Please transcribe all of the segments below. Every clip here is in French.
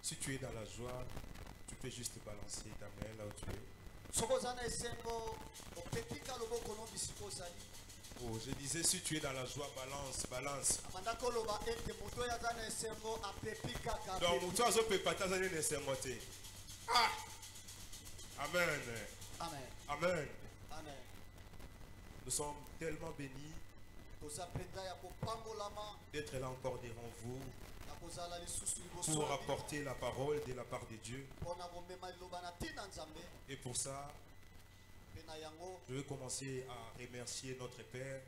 Si tu es dans la joie, tu peux juste balancer ta main là où tu es. Oh, je disais, si tu es dans la joie, balance, balance. Donc, toi, je peux pas t'attendre. Ah! Amen. Amen. Amen. Amen. Nous sommes tellement bénis d'être là encore devant vous pour apporter la parole de la part de Dieu. Et pour ça, je vais commencer à remercier notre Père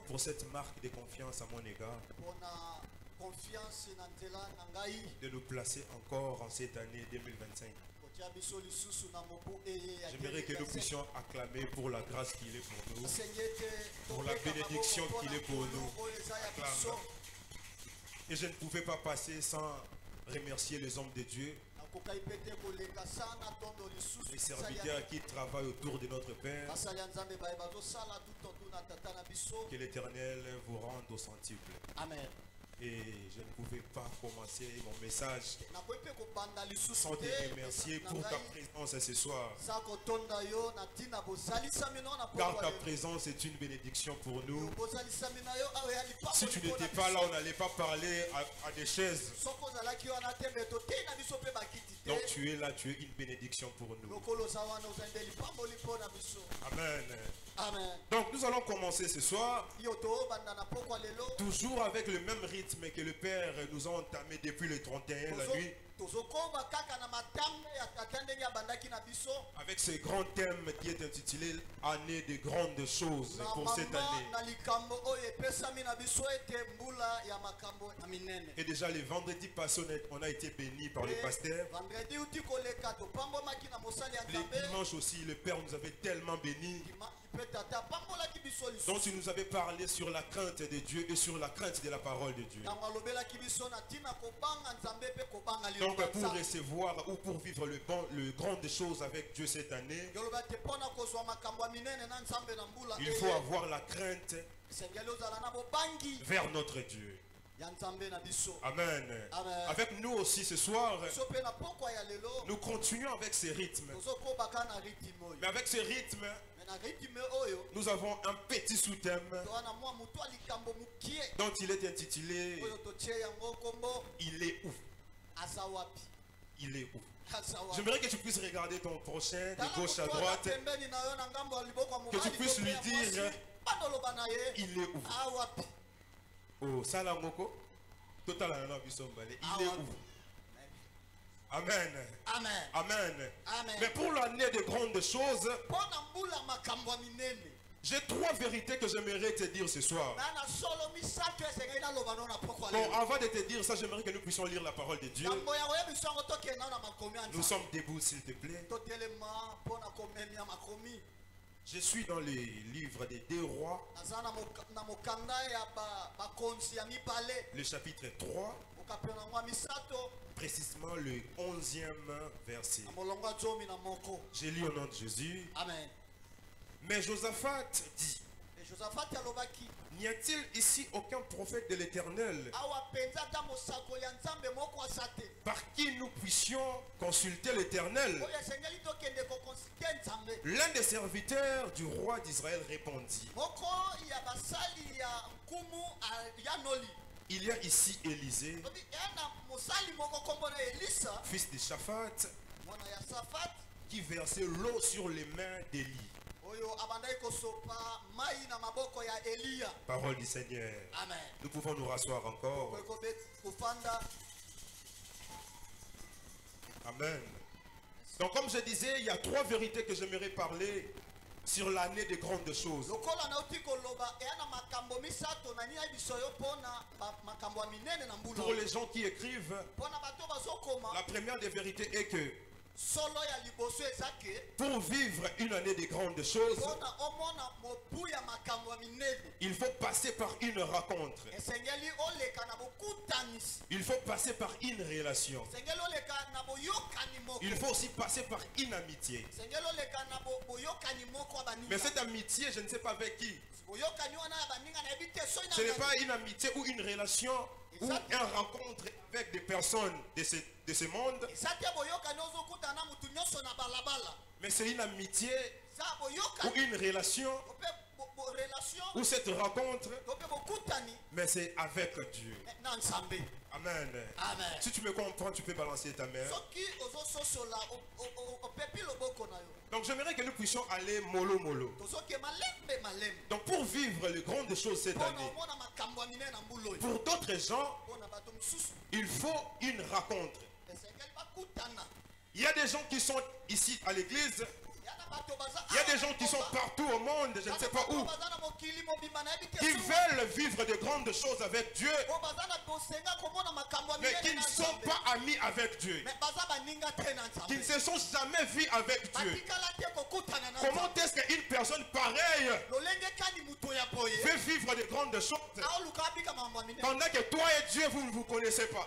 pour cette marque de confiance à mon égard, de nous placer encore en cette année 2025. J'aimerais que nous puissions acclamer pour la grâce qu'il est pour nous, pour la bénédiction qu'il est pour nous. Acclame. Et je ne pouvais pas passer sans remercier les hommes de Dieu, les serviteurs qui travaillent autour de notre Père. Que l'Éternel vous rende au centuple. Amen. Et je ne pouvais pas commencer mon message sans te remercier pour ta présence ce soir. Car ta présence est une bénédiction pour nous. Si tu n'étais pas là, on n'allait pas parler à des chaises. Donc tu es là, tu es une bénédiction pour nous. Amen. Amen. Donc nous allons commencer ce soir, toujours avec le même rythme que le Père nous a entamé depuis le 31 la nuit. Avec ce grand thème qui est intitulé Année de grandes choses pour cette année. Et déjà les vendredis passés, on a été bénis par le pasteur. Les dimanches aussi, le Père nous avait tellement bénis. Donc il nous avait parlé sur la crainte de Dieu et sur la crainte de la parole de Dieu. Donc pour recevoir ou pour vivre le grand des choses avec Dieu cette année, il faut avoir la crainte vers notre Dieu. Amen. Amen. Avec nous aussi ce soir, nous continuons avec ce rythme. Mais avec ce rythme, nous avons un petit sous-thème dont il est intitulé Il est où? Il est où? J'aimerais que tu puisses regarder ton prochain de gauche à droite, que tu puisses lui dire il est où? Oh, Salamoko, total il est où? Amen. Amen. Amen. Amen. Mais pour l'année de grandes choses, j'ai trois vérités que j'aimerais te dire ce soir. Bon, avant de te dire ça, j'aimerais que nous puissions lire la parole de Dieu. Nous sommes debout, s'il te plaît. Je suis dans les livres des 2 rois, le chapitre 3, précisément le 11e verset. Je lis au nom de Jésus. Amen. Mais Josaphat dit, n'y a-t-il ici aucun prophète de l'Éternel par qui nous puissions consulter l'Éternel? L'un des serviteurs du roi d'Israël répondit, il y a ici Élisée, fils de Shaphat, qui versait l'eau sur les mains d'Élie. Parole du Seigneur. Amen. Nous pouvons nous rasseoir encore. Amen. Donc comme je disais, il y a 3 vérités que j'aimerais parler sur l'année de grandes choses. Pour les gens qui écrivent, la première des vérités est que pour vivre une année de grandes choses, il faut passer par une rencontre. Il faut passer par une relation. Il faut aussi passer par une amitié. Mais cette amitié, je ne sais pas avec qui. Ce n'est pas une amitié ou une relation ou une rencontre avec des personnes de ce monde. Mais c'est une amitié ou une relation ou cette rencontre, mais c'est avec Dieu. Amen. Amen. Si tu me comprends, tu peux balancer ta main. Donc j'aimerais que nous puissions aller mollo mollo. Donc pour vivre les grandes choses cette année, pour d'autres gens, il faut une rencontre. Il y a des gens qui sont ici à l'église. Il y a des gens qui sont partout au monde, je ne sais pas où, qui veulent vivre de grandes choses avec Dieu, mais qui ne sont pas amis avec Dieu, qui ne se sont jamais vus avec Dieu. Comment est-ce qu'une personne pareille veut vivre de grandes choses pendant que toi et Dieu, vous ne vous connaissez pas?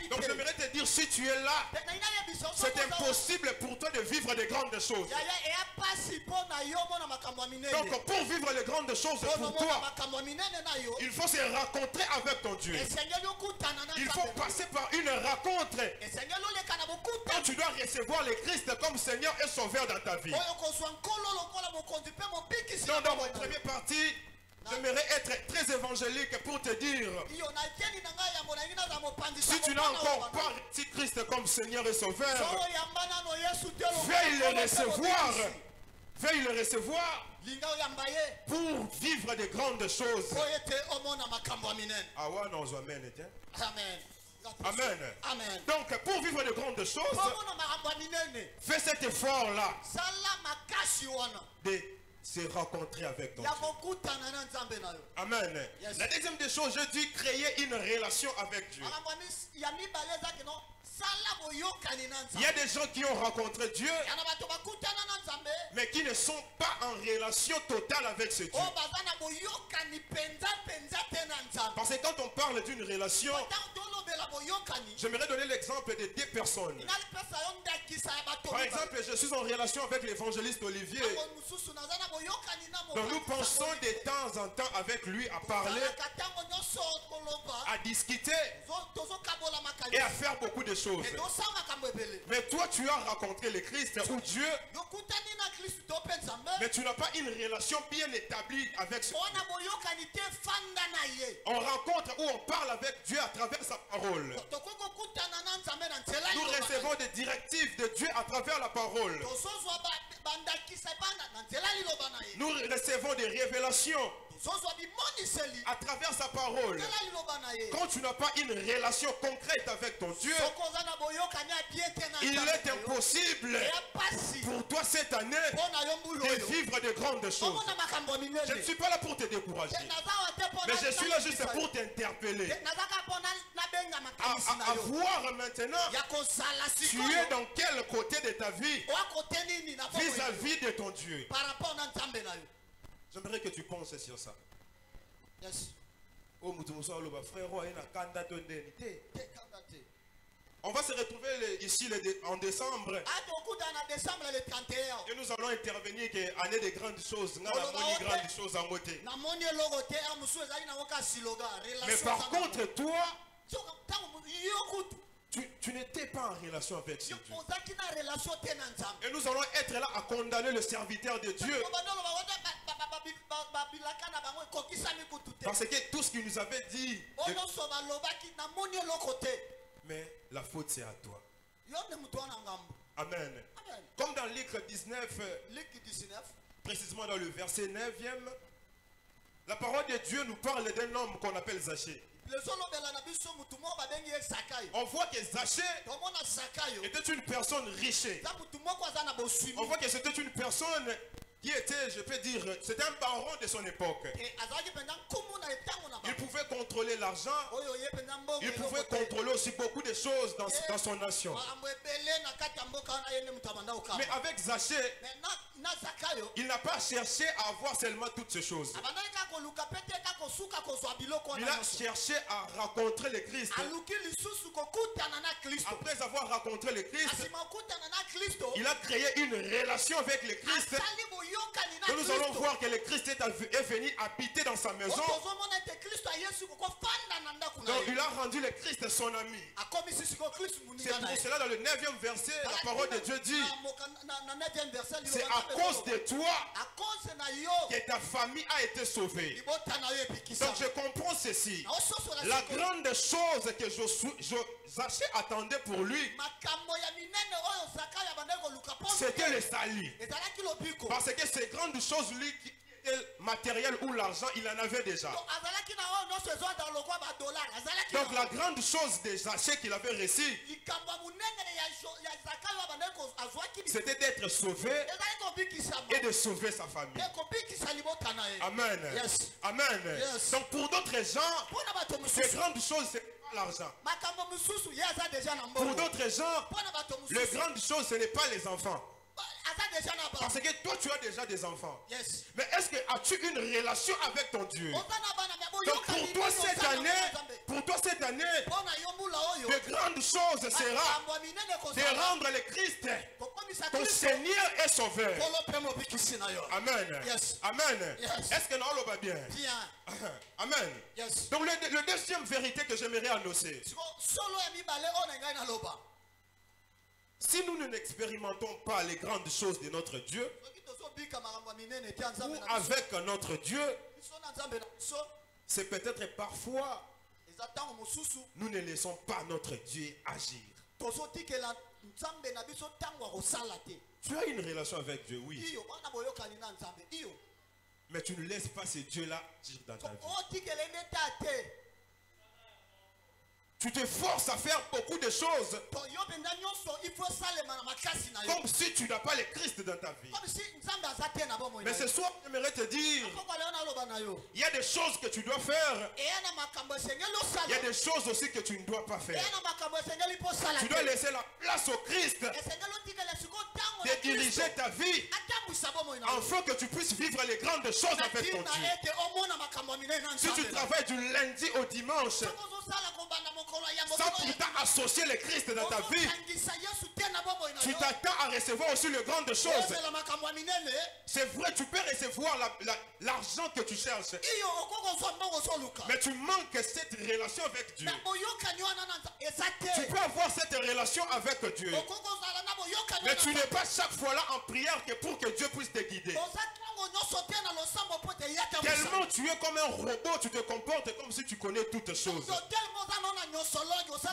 Donc j'aimerais te dire, si tu es là, c'est impossible pour toi de vivre de grandes choses. Donc pour vivre les grandes choses pour toi, il faut se rencontrer avec ton Dieu. Il faut passer par une rencontre. Quand tu dois recevoir le Christ comme Seigneur et Sauveur dans ta vie. Donc dans mon première partie, j'aimerais être très évangélique pour te dire, si tu n'as encore pas reçu Christ comme Seigneur et Sauveur, veuille le recevoir. Veuille le recevoir pour vivre de grandes choses. Ah ouais, non, amen. Amen. Amen. Donc pour vivre de grandes choses, fais cet effort-là de se rencontrer avec ton Dieu. Amen. Yes. La deuxième des choses, je dis créer une relation avec Dieu. Il y a des gens qui ont rencontré Dieu, mais qui ne sont pas en relation totale avec ce Dieu. Parce que quand on parle d'une relation, j'aimerais donner l'exemple de deux personnes. Par exemple, je suis en relation avec l'évangéliste Olivier. Donc nous pensons de temps en temps avec lui à parler, à discuter et à faire beaucoup de choses. Mais toi, tu as rencontré le Christ ou Dieu, mais tu n'as pas une relation bien établie avec ce Dieu. On rencontre ou on parle avec Dieu à travers sa parole. Nous recevons des directives de Dieu à travers la parole. Nous recevons des révélations à travers sa parole. Quand tu n'as pas une relation concrète avec ton Dieu, il est impossible pour toi cette année de vivre de grandes choses. Je ne suis pas là pour te décourager, mais je suis là juste pour t'interpeller à voir maintenant tu es dans quel côté de ta vie vis-à-vis de ton Dieu. J'aimerais que tu penses sur ça. Yes. On va se retrouver ici en décembre. Et nous allons intervenir que année de grandes choses. Grandes choses en beauté. Mais par contre, toi, tu n'étais pas en relation avec ce Dieu. Et nous allons être là à condamner le serviteur de Dieu. Parce que tout ce qu'il nous avait dit, mais la faute c'est à toi. Amen. Comme dans Luc 19, précisément dans le verset 9e, la parole de Dieu nous parle d'un homme qu'on appelle Zachée. On voit que Zachée était une personne riche. On voit que c'était une personne qui était, je peux dire, c'était un baron de son époque. Il pouvait contrôler l'argent. Il pouvait contrôler aussi beaucoup de choses dans son nation. Mais avec Zachée, il n'a pas cherché à avoir seulement toutes ces choses. Il a cherché à rencontrer le Christ. Après avoir rencontré le Christ, il a créé une relation avec le Christ. Et nous allons voir que le Christ est venu habiter dans sa maison. Donc il a rendu le Christ son ami. C'est pour cela dans le 9e verset, la parole de Dieu dit: c'est à cause de toi que ta famille a été sauvée. Donc je comprends ceci. La grande chose que Zachée attendait pour lui, c'était le salut. Parce que ces grandes choses, lui, qui étaient matériel ou l'argent, il en avait déjà. Donc la grande chose de Zachée qu'il avait reçue, c'était d'être sauvé et de sauver sa famille. Amen. Yes. Amen. Yes. Donc pour d'autres gens, ces grandes choses, c'est pas l'argent. Pour d'autres gens, les grandes choses, ce n'est pas les enfants. Parce que toi, tu as déjà des enfants. Yes. Mais est-ce que as-tu une relation avec ton Dieu? Donc pour toi cette année, de grandes choses sera de rendre le Christ ton Seigneur et Sauveur. Amen. Yes. Amen. Yes. Est-ce que nous va bien? Amen. Yes. Donc le deuxième vérité que j'aimerais annoncer. Si nous n'expérimentons pas les grandes choses de notre Dieu, ou avec notre Dieu, c'est peut-être parfois nous ne laissons pas notre Dieu agir. Tu as une relation avec Dieu, oui. Mais tu ne laisses pas ce Dieu-là agir dans ta vie. Tu te forces à faire beaucoup de choses comme si tu n'as pas le Christ dans ta vie. Mais ce soir, j'aimerais te dire, il y a des choses que tu dois faire. Il y a des choses aussi que tu ne dois pas faire. Tu dois laisser la place au Christ de diriger ta vie afin que tu puisses vivre les grandes choses avec ton Dieu. Si tu travailles du lundi au dimanche sans pourtant associer le Christ dans ta vie, tu t'attends à recevoir aussi les grandes choses. C'est vrai, tu peux recevoir l'argent que tu cherches, mais tu manques cette relation avec Dieu. Tu peux avoir cette relation avec Dieu, mais tu n'es pas chaque fois là en prière que pour que Dieu puisse te guider. Tellement tu es comme un robot, tu te comportes comme si tu connais toutes choses.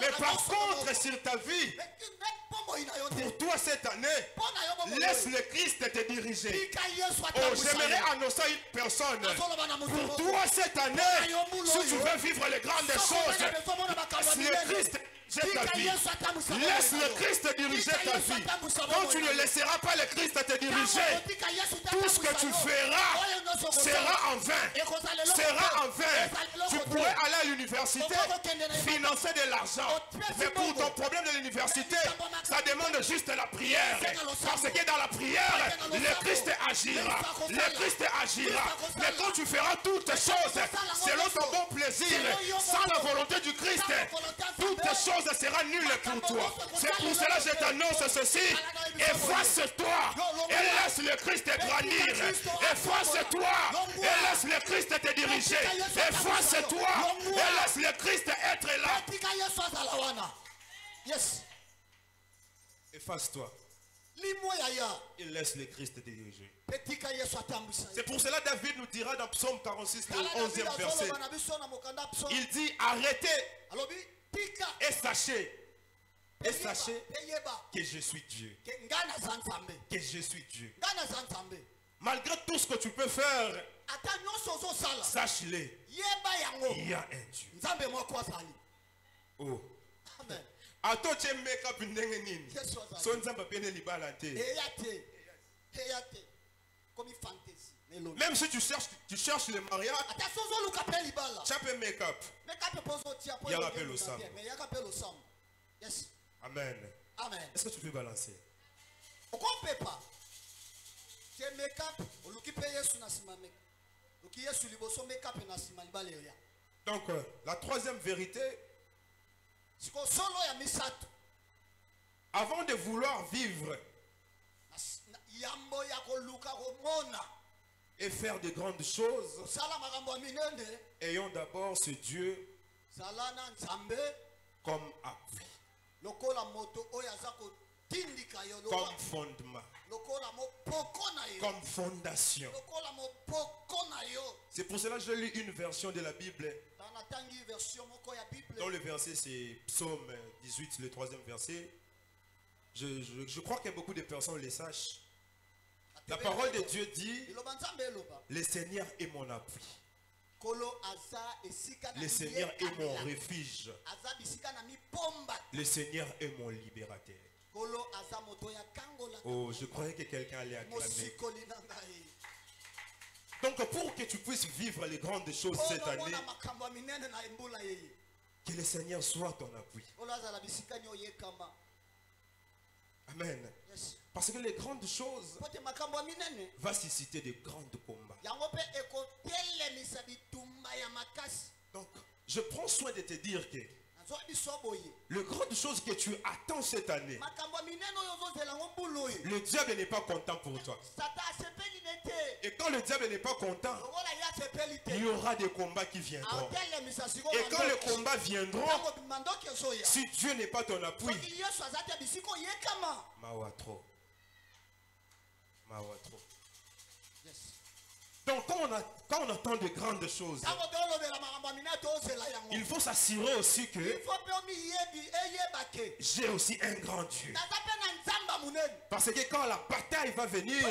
Mais par contre, sur ta vie, pour toi cette année, laisse le Christ te diriger. Oh, j'aimerais annoncer à une personne, pour toi cette année, si tu veux vivre les grandes choses, le Christ ta vie. Laisse le Christ diriger ta vie. Quand tu ne laisseras pas le Christ te diriger, tout ce que tu feras sera en vain. Sera en vain. Tu pourrais aller à l'université, financer de l'argent. Mais pour ton problème de l'université, ça demande juste la prière. Parce que dans la prière, le Christ agira. Le Christ agira. Mais quand tu feras toutes choses selon ton bon plaisir, sans la volonté du Christ, toutes choses sera nul pour toi. C'est pour cela que je t'annonce ceci. Efface-toi et laisse le Christ te grandir. Efface-toi et laisse le Christ te diriger. Efface-toi et laisse le Christ être là. Yes. Efface-toi et laisse le Christ te diriger. C'est pour cela que David nous dira dans Psaume 46, le 11e verset. Il dit arrêtez et sachez que je suis Dieu. Que je suis Dieu. Malgré tout ce que tu peux faire, sache-le. Il y a un Dieu. Oh. Ato che make up ndenge nini. So nzamba pene libala te. Même si tu cherches le mariage, tu peux make up. Il y a rappel au sang. Yes. Amen. Amen. Est-ce que tu peux balancer? Donc, la troisième vérité, avant de vouloir vivre et faire de grandes choses, ayons d'abord ce Dieu comme appui, comme fondement, comme fondation. C'est pour cela que je lis une version de la Bible dont le verset c'est Psaume 18, le troisième verset. Je crois que beaucoup de personnes le sachent. La parole de Dieu dit: le Seigneur est mon appui. Le Seigneur est mon refuge. Le Seigneur est mon libérateur. Oh, je croyais que quelqu'un allait acclamer. Donc pour que tu puisses vivre les grandes choses cette année, que le Seigneur soit ton appui. Amen. Parce que les grandes choses vont susciter de grands combats. Donc, je prends soin de te dire que les grandes choses que tu attends cette année, le diable n'est pas content pour toi. Et quand le diable n'est pas content, il y aura des combats qui viendront. Et quand les combats viendront, si Dieu n'est pas ton appui, Mawatro. Donc quand on attend de grandes choses, il faut s'assurer aussi que j'ai aussi un grand Dieu. Parce que quand la bataille va venir,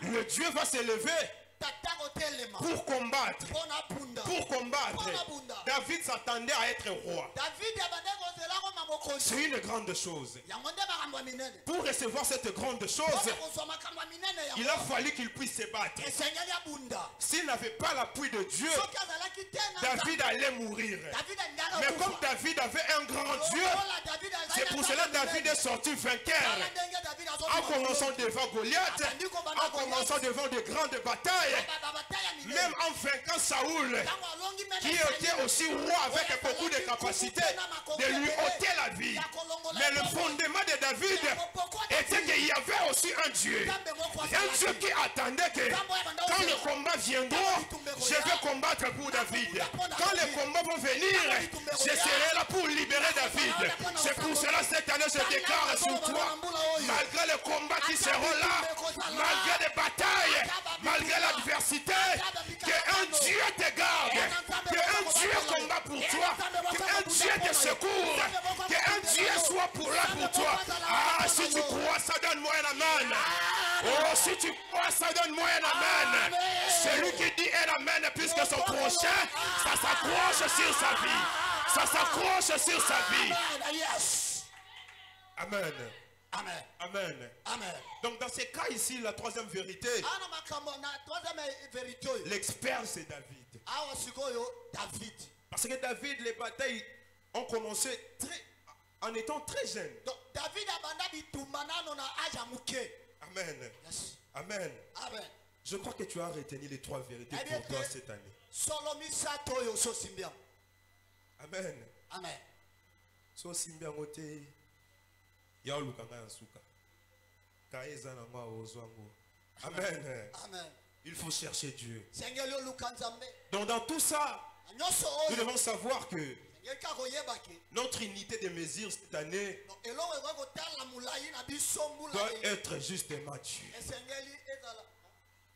le Dieu va s'élever pour combattre. David s'attendait à être roi. C'est une grande chose. Pour recevoir cette grande chose, il a fallu qu'il puisse se battre. S'il n'avait pas l'appui de Dieu, David allait mourir. Mais comme David avait un grand Dieu, c'est pour cela que David est sorti vainqueur. En commençant devant Goliath, en commençant devant de grandes batailles, même en vainquant Saoul, qui était aussi roi avec beaucoup de capacités de lui ôter la vie. Mais le fondement de David était qu'il y avait aussi un Dieu. Un Dieu qui attendait que quand le combat viendra, je vais combattre pour David. Quand les combats vont venir, je serai là pour libérer David. C'est pour cela cette année je déclare sur toi, malgré les combats qui seront là, malgré les batailles, malgré l'adversité, qu'un Dieu te garde, qu'un Dieu combat pour toi, qu'un Dieu te secourt, qu'un Dieu soit là pour toi. Ah, si tu crois ça, donne-moi un amen. Oh, si tu crois ça, donne-moi un amen. Celui qui dit un amen, puisque son prochain, ça s'accroche sur sa vie. Ça s'accroche sur sa vie. Amen. Amen. Amen. Amen. Donc dans ces cas ici, la troisième vérité, l'expert c'est David. Parce que David, les batailles ont commencé en étant très jeune. Amen. Yes. Amen. Amen. Je crois que tu as retenu les trois vérités pour toi cette année. Amen. Amen. So simbia ngote ya lukanga yansuka. Kaeza na ngwa ozwango. Amen. Amen. Il faut chercher Dieu. Donc dans tout ça, nous devons savoir que notre unité de mesure cette année doit être justement Dieu.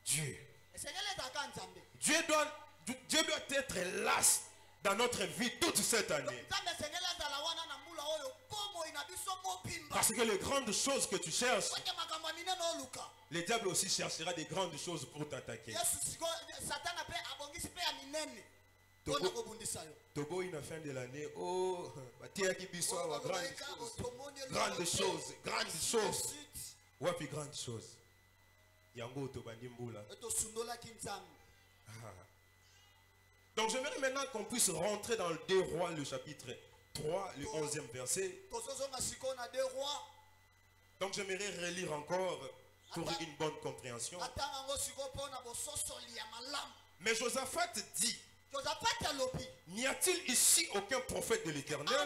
Dieu doit être là dans notre vie toute cette année. Parce que les grandes choses que tu cherches, le diable aussi cherchera des grandes choses pour t'attaquer. Togo, une fin de l'année, oh, grande chose. Wapi grande chose. Yango Tobanimbula. Donc j'aimerais maintenant qu'on puisse rentrer dans le 2 Rois, le chapitre 3, le 11e verset. Donc j'aimerais relire encore pour une bonne compréhension. Mais Josaphat dit, n'y a-t-il ici aucun prophète de l'Éternel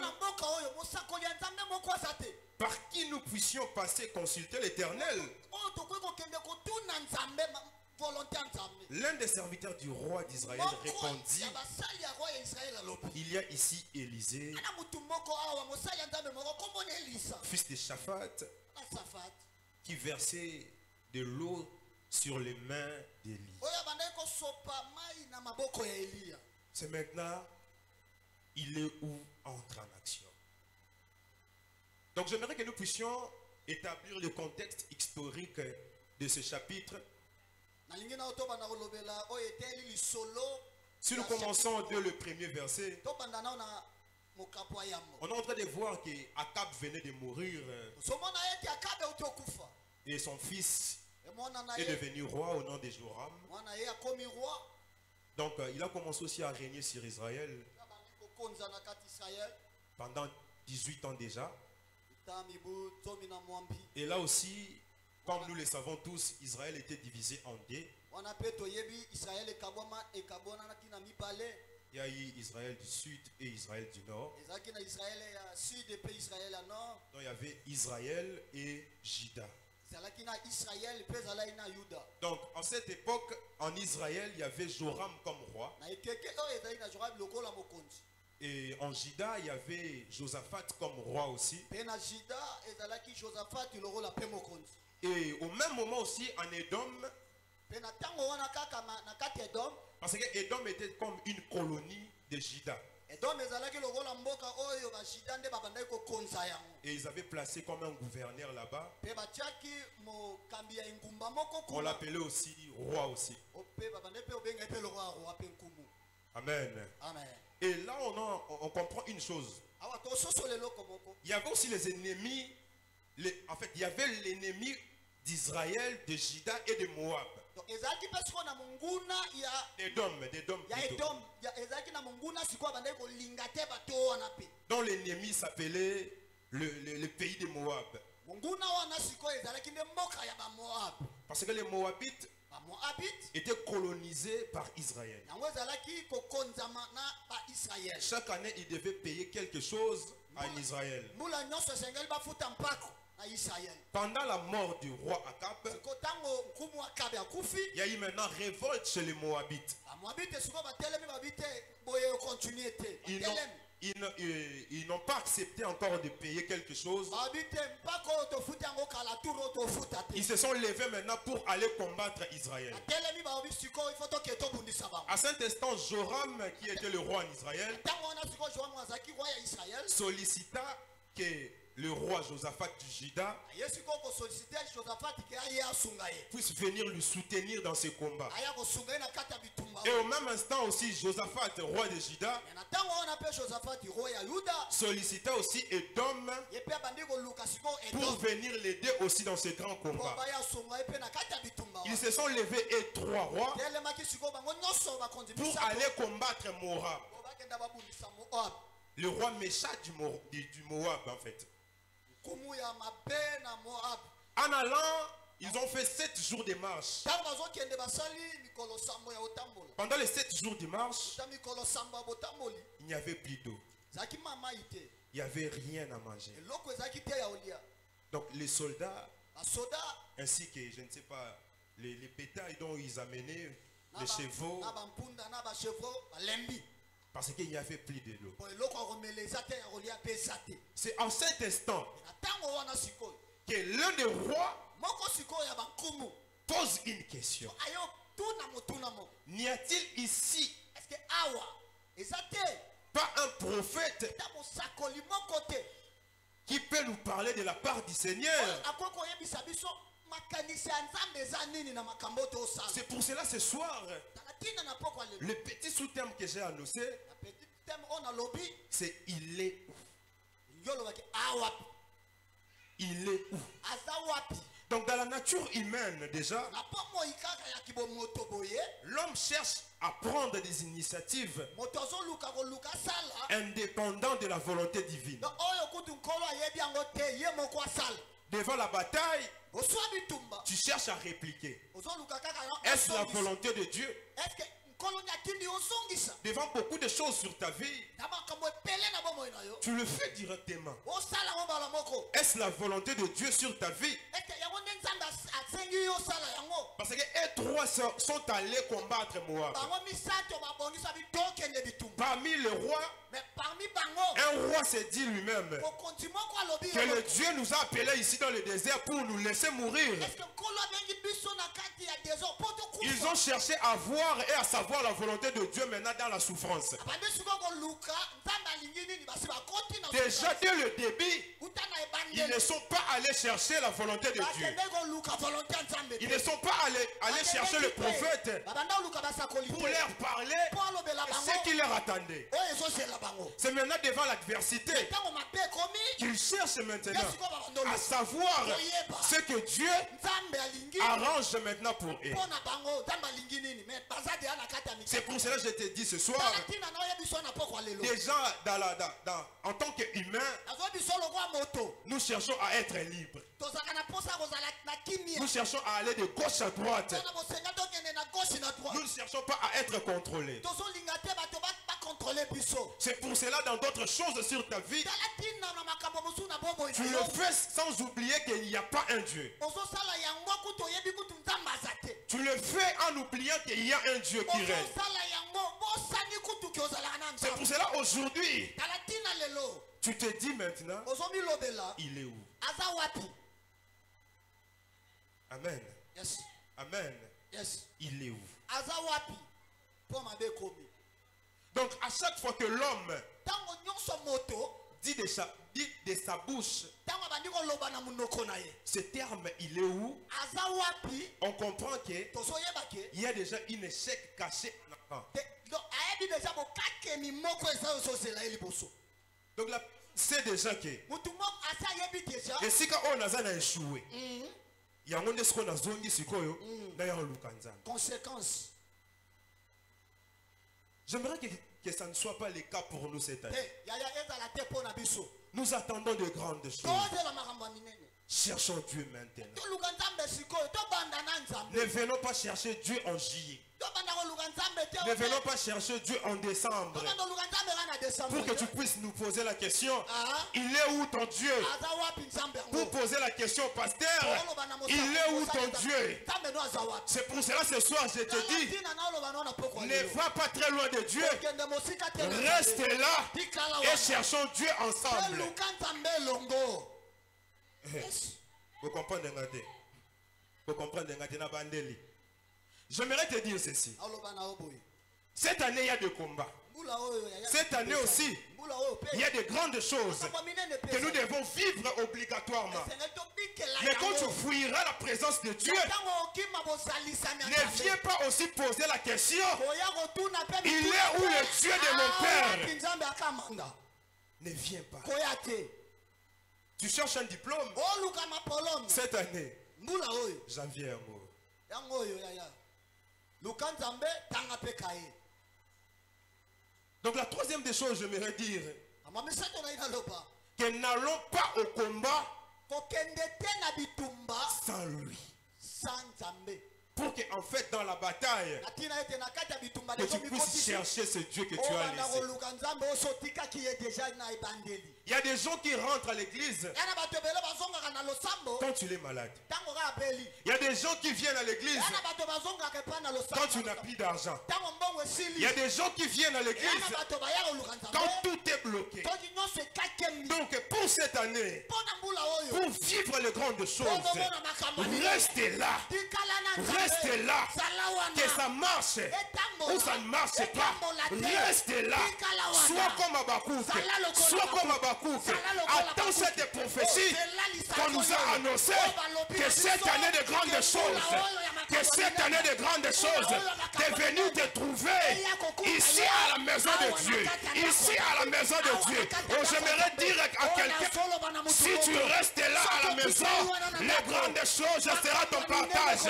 par qui nous puissions passer consulter l'Éternel? L'un des serviteurs du roi d'Israël répondit, il y a ici Élisée, fils de Shaphat, qui versait de l'eau sur les mains d'Élie. C'est maintenant, il est où entre en action. Donc j'aimerais que nous puissions établir le contexte historique de ce chapitre. Si nous commençons dès le premier verset, on est en train de voir qu'Akab venait de mourir et son fils est devenu roi au nom de Joram. Donc il a commencé aussi à régner sur Israël pendant 18 ans déjà. Et là aussi, comme nous le savons tous, Israël était divisé en deux. Il y a eu Israël du sud et Israël du nord. Donc il y avait Israël et Juda. Donc en cette époque, en Israël, il y avait Joram comme roi. Et en Juda, il y avait Josaphat comme roi aussi. Et au même moment aussi en Édom, parce que Édom était comme une colonie de Juda. Et ils avaient placé comme un gouverneur là-bas. On l'appelait aussi roi aussi. Amen. Et là on comprend une chose. Il y avait aussi les ennemis. En fait, il y avait l'ennemi d'Israël, de Juda et de Moab. Dont l'ennemi s'appelait le pays de Moab. Parce que les Moabites étaient colonisés par Israël. Chaque année, ils devaient payer quelque chose à Israël. Pendant la mort du roi Akab, il y a eu maintenant révolte chez les Moabites. Ils n'ont pas accepté encore de payer quelque chose. Ils se sont levés maintenant pour aller combattre Israël. À cet instant, Joram, qui était le roi en Israël, sollicita que le roi Josaphat du Juda puisse venir lui soutenir dans ses combats. Et au même instant aussi, Josaphat, roi de Juda, sollicita aussi Édom pour venir l'aider aussi dans ses grands combats. Ils se sont levés, et trois rois, pour aller combattre Moab, le roi méchant du Moab en fait. En allant, ils ont fait 7 jours de marche. Pendant les 7 jours de marche, il n'y avait plus d'eau. Il n'y avait rien à manger. Donc les soldats, ainsi que je ne sais pas, les bétails dont ils amenaient, les chevaux, parce qu'il n'y avait plus de l'eau. C'est en cet instant que l'un des rois pose une question. N'y a-t-il ici pas un prophète qui peut nous parler de la part du Seigneur? C'est pour cela ce soir, le petit sous-terme que j'ai annoncé, c'est il est où? Il est où? Donc dans la nature humaine déjà, l'homme cherche à prendre des initiatives indépendantes de la volonté divine. devant la bataille, tu cherches à répliquer. Est-ce la volonté de Dieu? Devant beaucoup de choses sur ta vie, tu le fais directement. Est-ce la volonté de Dieu sur ta vie? Parce que les trois sont allés combattre Moab. Parmi les rois, un roi s'est dit lui-même que le Dieu nous a appelés ici dans le désert pour nous laisser mourir. Ils ont cherché à voir et à savoir la volonté de Dieu maintenant dans la souffrance. Déjà dès le début, ils ne sont pas allés chercher la volonté de Dieu. Ils ne sont pas allés chercher le prophète pour leur parler ce qui leur attendait. C'est maintenant devant l'adversité qu'ils cherchent maintenant à savoir ce que Dieu arrange maintenant pour eux. C'est pour cela que je te dis ce soir, déjà en tant qu'humains, nous cherchons à être libres. Nous cherchons à aller de gauche à droite. Nous ne cherchons pas à être contrôlés. C'est pour cela dans d'autres choses sur ta vie, tu le fais sans oublier qu'il n'y a pas un Dieu. Tu le fais en oubliant qu'il y a un Dieu qui règne. C'est pour cela aujourd'hui, tu te dis maintenant, il est où? Amen. Yes. Amen. Yes. Il est où? Donc à chaque fois que l'homme dit de sa bouche ce terme il est où, on comprend qu'il y a déjà un échec caché. Donc là c'est déjà que et si quand on a échoué, il y a un ce qu'on a zongi sikoyo d'ailleurs lukanza. Conséquence. J'aimerais que ça ne soit pas le cas pour nous cette année. Nous attendons de grandes choses. Cherchons Dieu maintenant. Ne venons pas chercher Dieu en juillet. Ne venons pas chercher Dieu en décembre. Pour que tu puisses nous poser la question, il est où ton Dieu? Pour poser la question, pasteur, il est où ton Dieu? C'est pour cela ce soir je te dis, ne va pas très loin de Dieu. Reste là et cherchons Dieu ensemble. Vous comprenez? Vous comprenez? J'aimerais te dire ceci. Cette année, il y a des combats. Cette année aussi, il y a de grandes choses que nous devons vivre obligatoirement. Mais quand tu fouilleras la présence de Dieu, ne viens pas aussi poser la question, il est où le Dieu de mon Père? Ne viens pas. Tu cherches un diplôme cette année, janvier. Donc la troisième des choses, j'aimerais dire que n'allons pas au combat sans lui. Pour qu'en fait dans la bataille, que tu puisses chercher ce Dieu que tu as laissé. Il y a des gens qui rentrent à l'église quand tu es malade. Il y a des gens qui viennent à l'église quand tu n'as plus d'argent. Il y a des gens qui viennent à l'église quand tout est bloqué. Donc pour cette année, pour vivre les grandes choses, restez là. Restez là. Que ça marche ou ça ne marche pas. Restez là. Soit comme Habakkuk. Soit comme Habakkuk. Attends cette prophétie qu'on nous a annoncé que cette année de grandes choses, que cette année de grandes choses, tu es venu te trouver ici à la maison de Dieu. Ici à la maison de Dieu. Et j'aimerais dire à quelqu'un, si tu restes là à la maison, les grandes choses seront ton partage.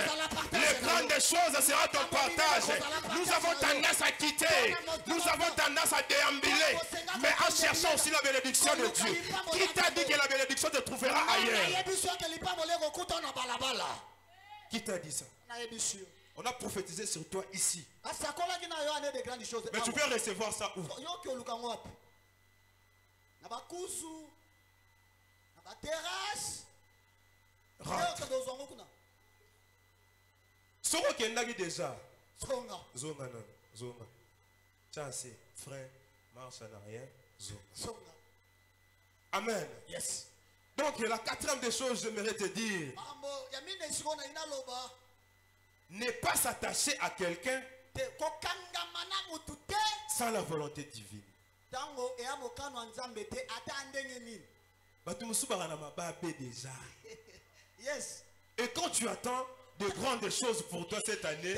Les grandes choses seront ton partage. Nous avons tendance à quitter. Nous avons tendance à déambuler. Mais en cherchant aussi la bénédiction de Dieu. Qui t'a dit que la bénédiction te trouvera ailleurs? Qui t'a dit ça? On a prophétisé sur toi ici. Mais tu peux recevoir ça où? Rentre. Soro kendaki déjà. Zonga non. Zonga. Tiens, c'est frère, marche en arrière. Zonga. Amen. Yes. Donc la quatrième des choses, j'aimerais te dire. Ne pas s'attacher à quelqu'un sans la volonté divine. Déjà. Yes. Et quand tu attends de grandes choses pour toi cette année,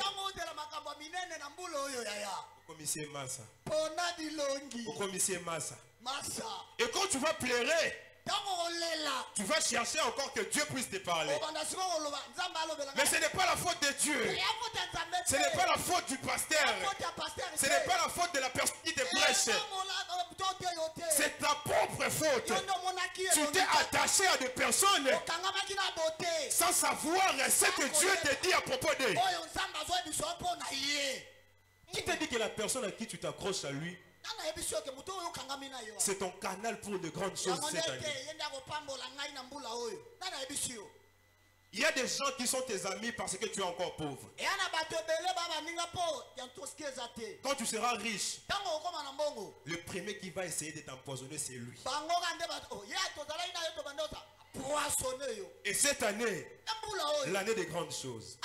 et quand tu vas pleurer, tu vas chercher encore que Dieu puisse te parler. Mais ce n'est pas la faute de Dieu. Ce n'est pas la faute du pasteur. Ce n'est pas la faute de la personne qui te prêche. C'est ta propre faute. Tu t'es attaché à des personnes sans savoir ce que Dieu te dit à propos d'eux. Qui te dit que la personne à qui tu t'accroches à lui, c'est ton canal pour de grandes choses cette année? Il y a des gens qui sont tes amis parce que tu es encore pauvre. Quand tu seras riche, le premier qui va essayer de t'empoisonner, c'est lui. Et cette année, l'année des grandes choses,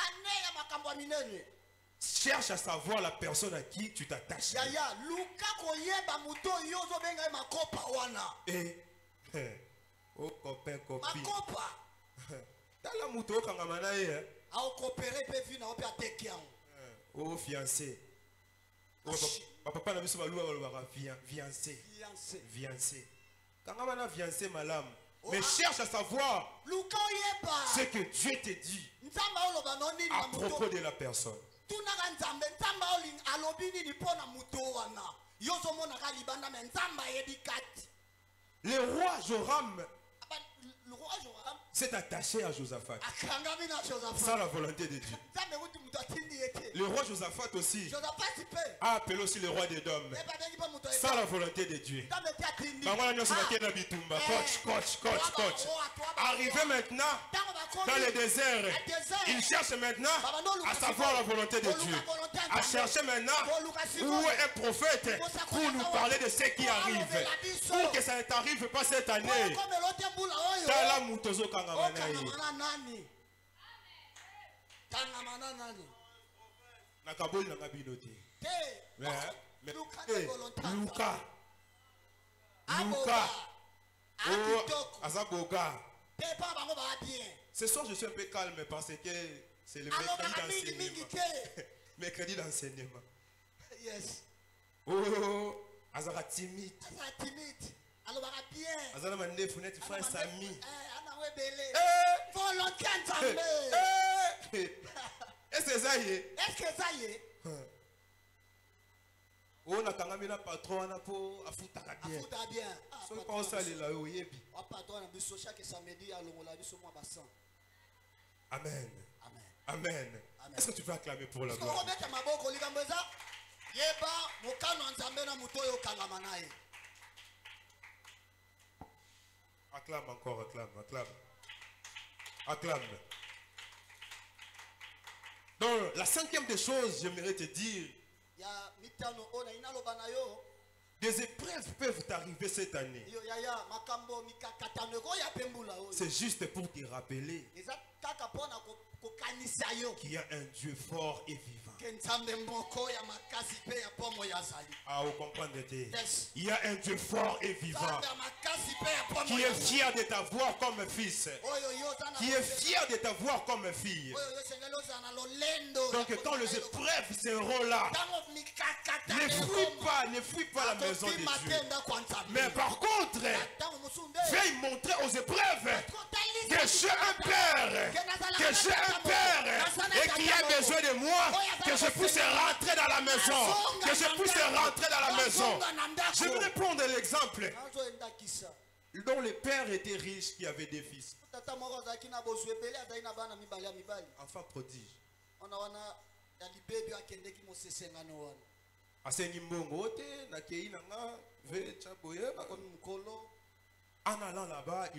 cherche à savoir la personne à qui tu t'attaches. Et oh copain, copine. Oh fiancé. Papa n'a fiancé. Fiancé. Fiancé madame. Mais cherche à savoir ce que Dieu te dit à propos de la personne. Le roi Joram s'est attaché à Josaphat sans la volonté de Dieu. Le roi Josaphat aussi a appelé aussi le roi des Dômes sans la volonté de Dieu. Coach. Arrivé maintenant dans le désert, il cherche maintenant à savoir la volonté de Dieu, à chercher maintenant où est un prophète pour nous parler de ce qui arrive, pour que ça ne t'arrive pas cette année. Ce soir je suis un peu calme parce que c'est le mercredi d'enseignement. Yes. Oh, Azara timide. Azara mande fenêtre frère Sami. Est-ce que ça y est? On a quand même un patron pour afuta bien. So pas ça les là oyebi. Amen. Amen. Est-ce que tu veux acclamer pour la gloire? Acclame encore, acclame. Donc, la cinquième des choses, j'aimerais te dire, des épreuves peuvent t'arriver cette année. C'est juste pour te rappeler qu'il y a un Dieu fort et vivant. Ah, vous comprenez? Il y a un Dieu fort et vivant qui est fier de t'avoir comme fils, qui est fier de t'avoir comme fille. Donc quand les épreuves seront là, ne fuis pas la maison de Dieu. Mais par contre, fais montrer aux épreuves que j'ai un père, et qui a besoin de moi, que je puisse rentrer dans la maison, que je puisse rentrer dans la maison. Je vais prendre l'exemple dont le père était riche qui avait des fils. Enfant prodige. En allant là-bas,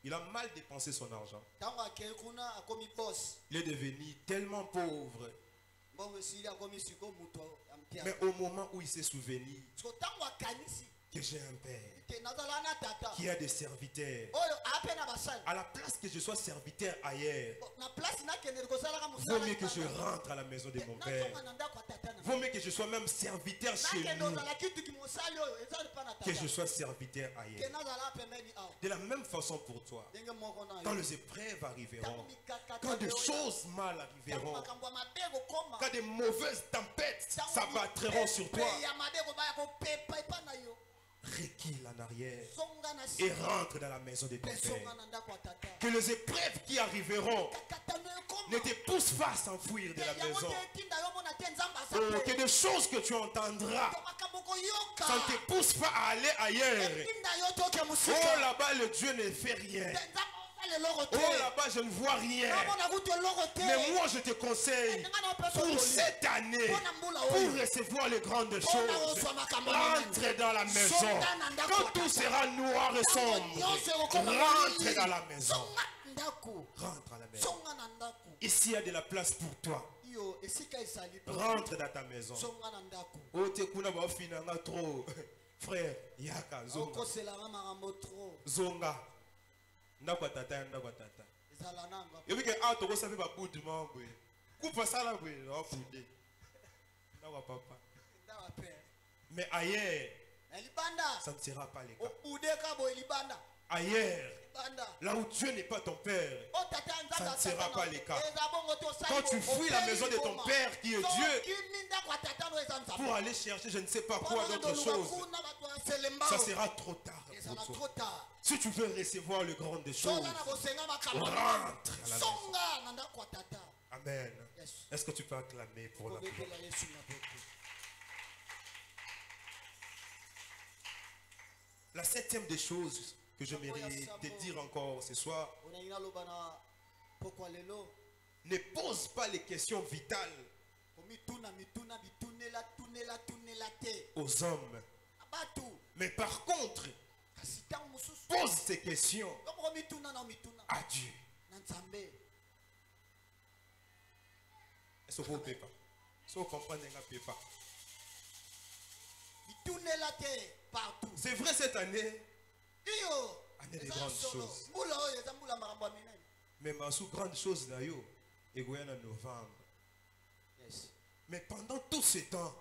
il a mal dépensé son argent. Il est devenu tellement pauvre. Mais au moment où il s'est souvenu que j'ai un père qui a des serviteurs, à la place que je sois serviteur ailleurs, vaut mieux que je rentre à la maison de mon père. Vaut mieux que je sois même serviteur chez nous, que je sois serviteur ailleurs. De la même façon pour toi, quand les épreuves arriveront, quand des choses mal arriveront, quand des mauvaises tempêtes s'abattront sur toi, recule en arrière et rentre dans la maison de ton père. Que les épreuves qui arriveront ne te poussent pas à s'enfuir de la maison. Que des choses que tu entendras, ça ne te pousse pas à aller ailleurs. Oh, là-bas le Dieu ne fait rien. Oh, là-bas je ne vois rien. Mais moi je te conseille, pour cette année, pour recevoir les grandes choses, rentre dans la maison. Quand tout sera noir et sombre, rentre dans la maison. Rentre à la maison. Ici il y a de la place pour toi. Rentre dans ta maison. Oh, tu es trop. Frère, yaka zonga. Zonga. Ndakwa tata. Et puis que ah tu sais pas bout de moi boy. Coupe ça là boy, on foude. Ndakwa papa. Mais ailleurs, ça ne sera pas le cas. Ailleurs, là où Dieu n'est pas ton père, ça ne sera pas le cas. Quand tu fuis la maison de ton père qui est Dieu pour aller chercher je ne sais pas quoi d'autre chose, ça sera trop tard pour toi. Si tu veux recevoir le grand des choses, rentre à la maison. Amen. Est-ce que tu peux acclamer pour la gloire? La septième des choses que je mérite de dire encore ce soir, ne pose pas les questions vitales aux hommes. Mais par contre, pose ces questions à Dieu. Est-ce que vous ne pouvez pas? Est-ce que vous comprenez pas? C'est vrai cette année, année de grandes choses. Mais ma sous grande chose d'ailleurs, et en novembre. Mais pendant tout ce temps,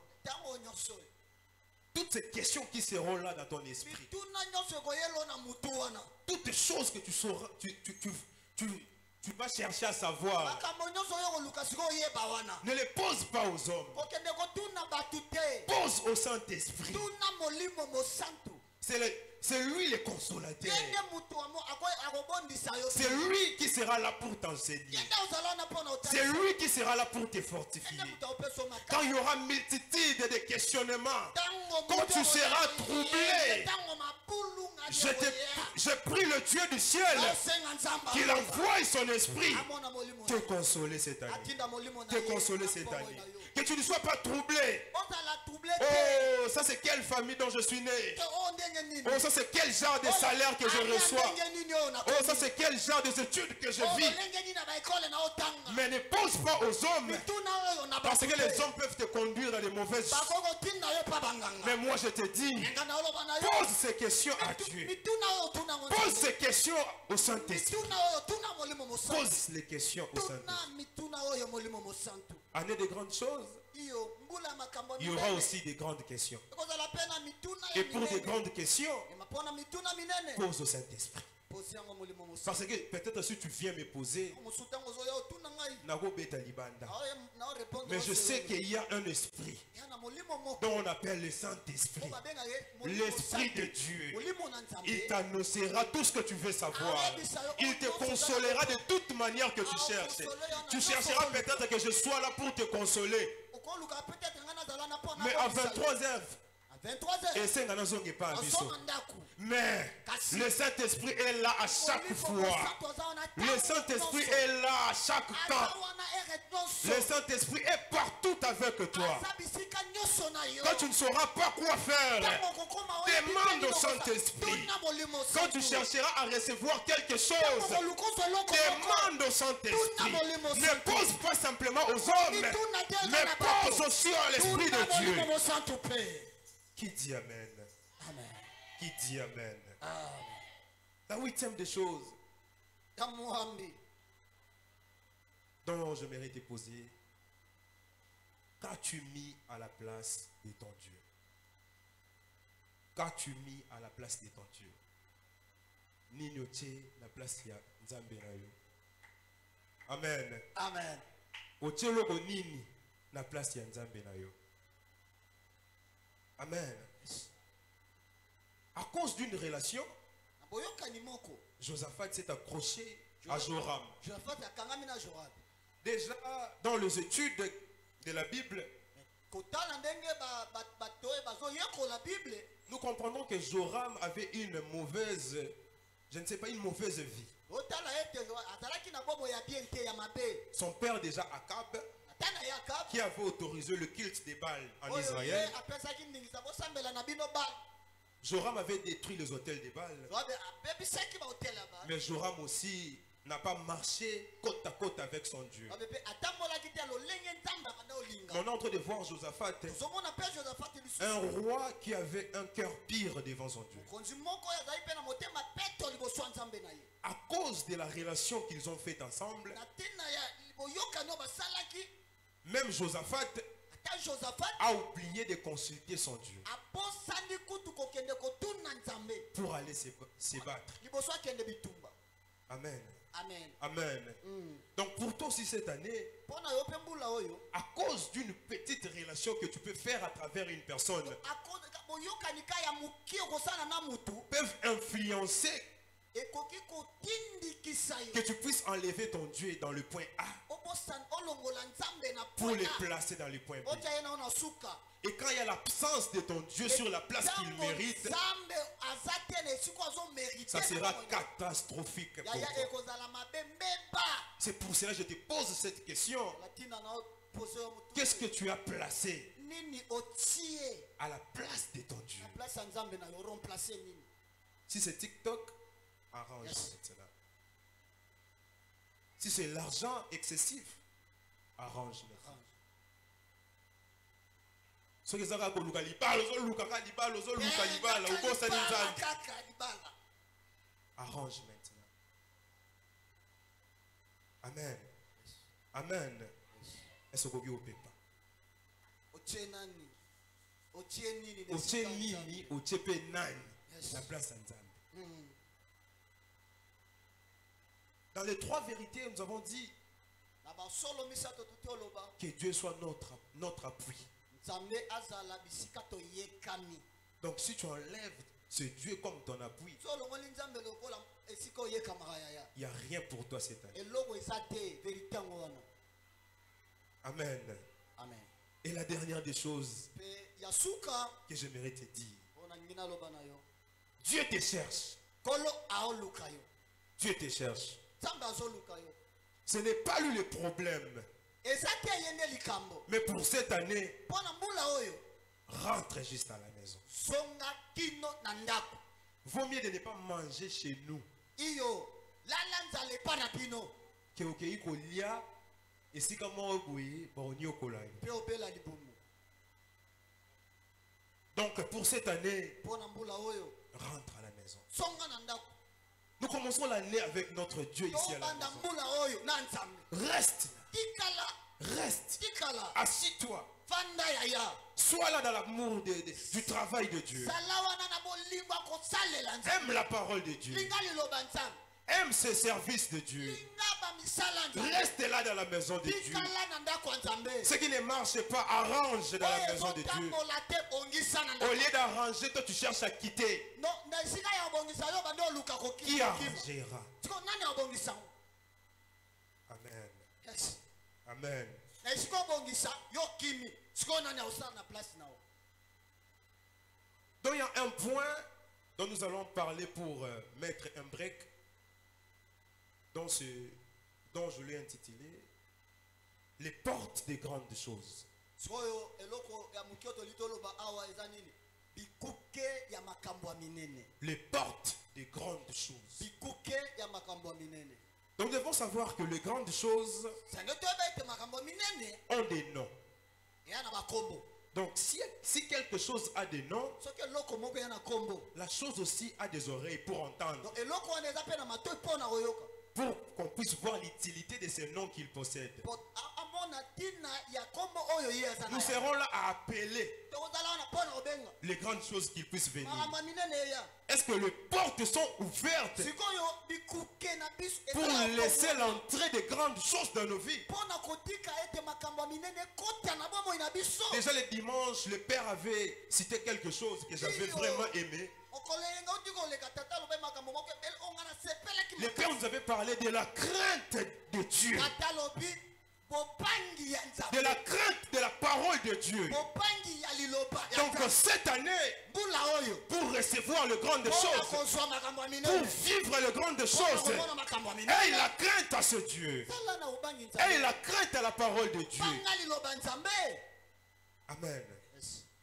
toutes ces questions qui seront là dans ton esprit, toutes les choses que tu sauras, tu vas chercher à savoir, ne les pose pas aux hommes. Pose au Saint-Esprit. C'est lui le consolateur. C'est lui qui sera là pour t'enseigner. C'est lui qui sera là pour te fortifier. Quand il y aura multitude de questionnements, quand tu seras troublé, je prie le Dieu du ciel qu'il envoie son esprit te consoler cette année. Te consoler cette année. Que tu ne sois pas troublé. Oh, ça c'est quelle famille dont je suis né. Oh, ça c'est quel genre de salaire que je reçois. Oh, ça c'est quel genre d'études que je vis. Mais ne pose pas aux hommes, parce que les hommes peuvent te conduire dans les mauvaises choses. Mais moi je te dis, pose ces questions à Dieu. Pose ces questions au Saint-Esprit. Pose les questions au Saint-Esprit. Année de grandes choses, il y aura aussi des grandes questions. Et pour des grandes questions, pose au Saint-Esprit. Parce que peut-être si tu viens me poser, Mais je sais qu'il y a un esprit dont on appelle le Saint-Esprit. L'Esprit de Dieu. Il t'annoncera tout ce que tu veux savoir. Il te consolera de toute manière que tu cherches. Tu chercheras peut-être que je sois là pour te consoler. Mais à 23h, mais le Saint-Esprit est là à chaque fois. Le Saint-Esprit est là à chaque temps. Le Saint-Esprit est partout avec toi. Quand tu ne sauras pas quoi faire, demande au Saint-Esprit. Quand tu chercheras à recevoir quelque chose, demande au Saint-Esprit. Ne pose pas simplement aux hommes, mais pose aussi à l'Esprit de Dieu. Qui dit Amen? Amen. Qui dit Amen? Amen. La 8e des choses dont je mérite de poser: qu'as-tu mis à la place de ton Dieu? Qu'as-tu mis à la place de ton Dieu? Ninoche la place ya Nzambe na yo. Amen. Amen. Otieloko nini na place ya Nzambe na yo. Amen. À cause d'une relation, Josaphat s'est accroché à Joram. Déjà, dans les études de la Bible, nous comprenons que Joram avait une mauvaise, je ne sais pas, une mauvaise vie. Son père déjà, Akab, qui avait autorisé le culte des Baals en Israël. Joram avait détruit les hôtels des Baals. Mais Joram aussi n'a pas marché côte à côte avec son Dieu. On est en train de voir Josaphat, un roi qui avait un cœur pire devant son Dieu. À cause de la relation qu'ils ont faite ensemble, même Josaphat a oublié de consulter son Dieu pour aller se battre. Amen. Amen. Amen. Donc pour toi aussi cette année, à cause d'une petite relation que tu peux faire à travers une personne, peuvent influencer que tu puisses enlever ton Dieu dans le point A pour le placer dans le point B. Et quand il y a l'absence de ton Dieu sur la place qu'il mérite, ça sera catastrophique pour toi. C'est pour cela que je te pose cette question. Qu'est-ce que tu as placé à la place de ton Dieu? Si c'est TikTok, arrange cela. Si c'est l'argent excessif, arrange maintenant. Arrange maintenant. Amen. Amen. Est-ce que vous pouvez pas? La place en Nzambe. Dans les 3 vérités, nous avons dit que Dieu soit notre appui. Donc si tu enlèves ce Dieu comme ton appui, il n'y a rien pour toi cette année. Amen. Amen. Et la dernière des choses que j'aimerais te dire, Dieu te cherche. Dieu te cherche. Ce n'est pas lui le problème. Mais pour cette année, rentre juste à la maison. Vaut mieux de ne pas manger chez nous donc pour cette année, rentre à la maison. Nous commençons l'année avec notre Dieu ici à la maison. Reste. Reste. Assis-toi. Sois là dans l'amour du travail de Dieu. Aime la parole de Dieu. Aime ses services de Dieu. Reste là dans la maison de Dieu. Ce qui ne marche pas, arrange dans la maison de Dieu. Au lieu d'arranger, toi tu cherches à quitter. Qui arrangera? Amen. Amen. Donc il y a un point dont nous allons parler pour mettre un break dans ce dont je l'ai intitulé les portes des grandes choses. Les portes des grandes choses. Donc nous devons savoir que les grandes choses ont des noms. Donc si quelque chose a des noms, la chose aussi a des oreilles pour entendre. Pour qu'on puisse voir l'utilité de ces noms qu'il possède. Nous serons là à appeler les grandes choses qu'il puisse venir. Est-ce que les portes sont ouvertes pour laisser l'entrée des grandes choses dans nos vies? Déjà le dimanche, le Père avait cité quelque chose que j'avais vraiment aimé. Le Père nous avait parlé de la crainte de Dieu. De la crainte de la parole de Dieu. Donc cette année, pour recevoir le grand des choses, pour vivre le grand des choses, aie la crainte à ce Dieu. Aie la crainte à la parole de Dieu. Amen.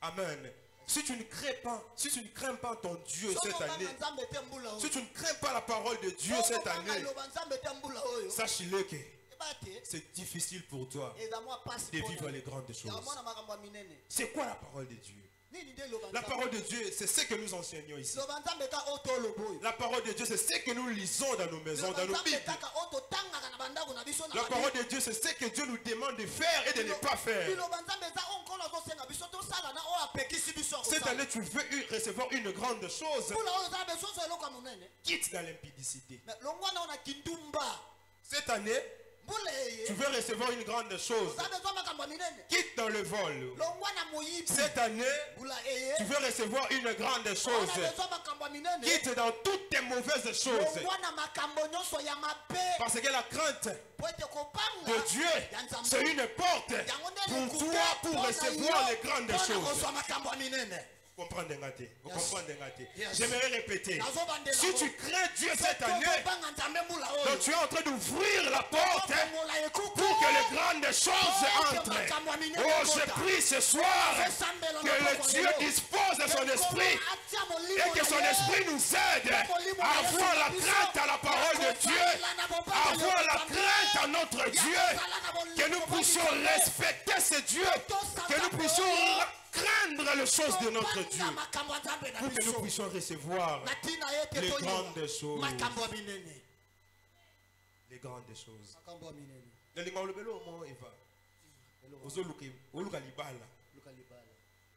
Amen. Si tu ne crains pas ton Dieu cette année, si tu ne crains pas la parole de Dieu cette année, sache-le que c'est difficile pour toi de vivre les grandes choses. C'est quoi la parole de Dieu? La parole de Dieu, c'est ce que nous enseignons ici. La parole de Dieu, c'est ce que nous lisons dans nos maisons, dans nos Bibles. La parole de Dieu, c'est ce que Dieu nous demande de faire et de ne pas faire. Cette année, tu veux recevoir une grande chose. Quitte dans l'impudicité. Cette année, tu veux recevoir une grande chose. Quitte dans le vol. Cette année, tu veux recevoir une grande chose. Quitte dans toutes tes mauvaises choses. Parce que la crainte de Dieu, c'est une porte pour toi pour recevoir les grandes choses. Vous comprenez? J'aimerais répéter. Si tu crains Dieu cette année, donc tu es en train d'ouvrir la porte pour que les grandes choses entrent. Oh, je prie ce soir que le Dieu dispose de son esprit et que son esprit nous aide à avoir la crainte à la parole de Dieu, à avoir la crainte à notre Dieu, que nous puissions respecter ce Dieu, que nous puissions craindre les choses de notre Dieu, pour que nous puissions recevoir les grandes choses. Les grandes choses.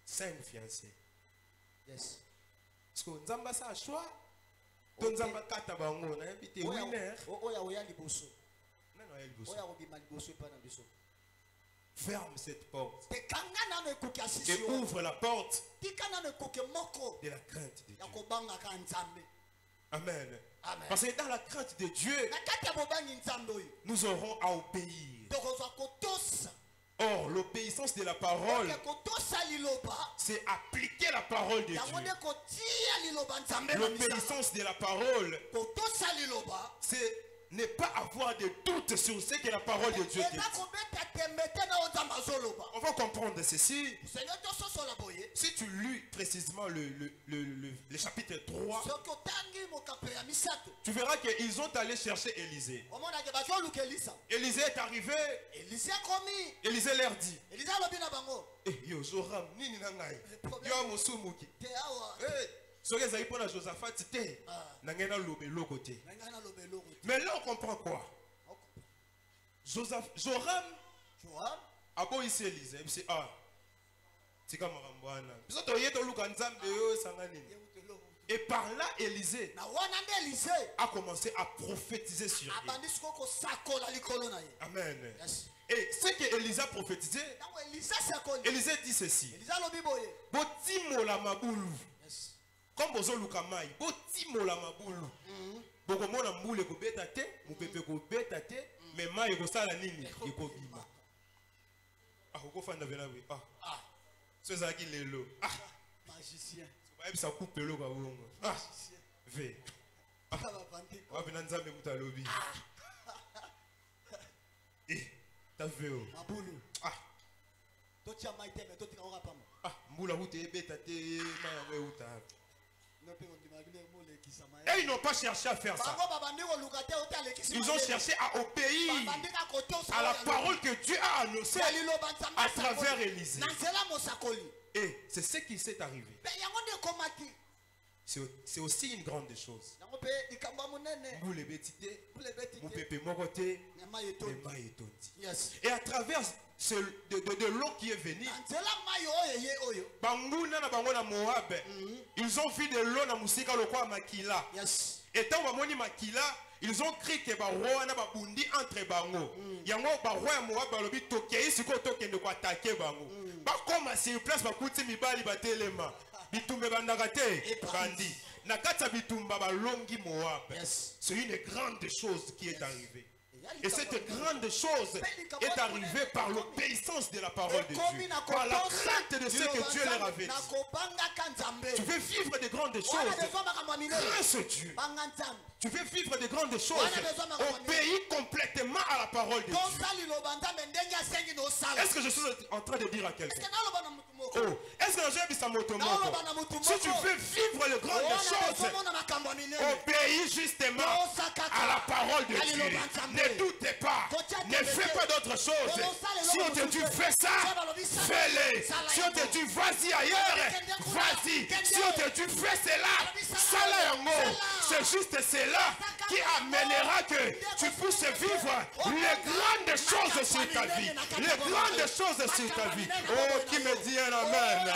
Cinq fiancés. Yes. Parce que Nzamba sa choix. Nzamba kata bango na invité winner. Ferme cette porte et ouvre la porte de la crainte de Dieu. Amen. Amen. Parce que dans la crainte de Dieu, nous aurons à obéir. Or, l'obéissance de la parole, c'est appliquer la parole de Dieu. L'obéissance de la parole, c'est ne pas avoir de doute sur ce que la parole de Dieu dit. On va comprendre ceci. Si tu lis précisément le chapitre 3, tu verras qu'ils ont allé chercher Élisée. Élisée est arrivé. Élisée leur dit, yo Joram, nini nangai, yo musumuki. Soki ezali pour la Josaphat te, nangena lobe loko te. Mais là on comprend quoi? Joram a beau ici Élisée, il dit ah, c'est comme Rambouana. Biso toye to luka nzambe yo sangani. Et par là, Élisée a commencé à prophétiser sur lui. Amen. Yes. Et ce que Élisée a prophétisé, Élisée dit ceci. Botimo la maboulou. Yes. Comme bozo lukamai, botimo la maboulou. Boko mona mbule ko beta te, mupepe ko beta te, mais mai ko sala nini, ko bima. Ah, ko fanda vena we. Ah. Ce ça qui lelo. Ah. Magicien. Ça coupe le ka wongo. Ah. Ve. Ah. Wa bina nzambe mutalobi. Eh, t'as vu oh. Maboulou. Ah. Totia maite mais totika ora pamo. Ah, mbula hute beta te, mai we uta. Et ils n'ont pas cherché à faire ça. Ils ont cherché à obéir à la parole que Dieu a annoncée à travers Élisée. Et c'est ce qui s'est arrivé. C'est aussi une grande chose. Et à travers de l'eau qui est venue, ils ont vu de l'eau dans Moussika Lokwa Makila. Et tant que Makila, ils ont crié que Barwa na babundi entre bango. Yango Barwa Moab balobi tokei siko tokende ko attaquer bango. Ba comme sur place ba kuti mibali ba telema. Bitumbe bandagate bandi. Na kata bitumba ba longi Moab. C'est une grande chose qui est arrivée. Et cette grande chose est arrivée par l'obéissance de la parole de Dieu, par la crainte de ce que Dieu leur avait dit. Tu veux vivre de grandes choses, grâce à Dieu. Tu veux vivre de grandes choses, obéis complètement à la parole de Dieu. Est-ce que je suis en train de dire à quelqu'un? Oh, est-ce que j'ai dit ça motomo? Si tu veux vivre les grandes choses, obéis justement à la parole de Dieu. Ne doute pas, ne fais pas d'autre chose. Si on te dit fais ça, fais-le. Si on te dit vas-y ailleurs, vas-y. Si on te dit fais cela, c'est juste cela qui amènera que tu puisses vivre les grandes choses sur ta vie. Les grandes choses sur ta vie. Oh, qui me dit un amen.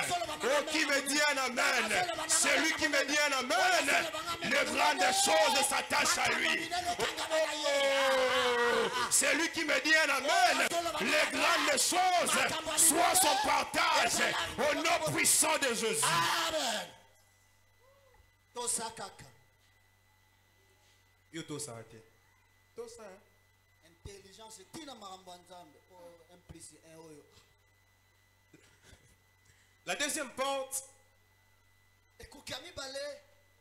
Oh, qui me dit un amen. Celui qui me dit un amen. Les grandes choses s'attachent à lui. C'est lui qui me dit un amen. Les grandes choses soient son partage au nom puissant de Jésus. Amen. Intelligence la deuxième porte,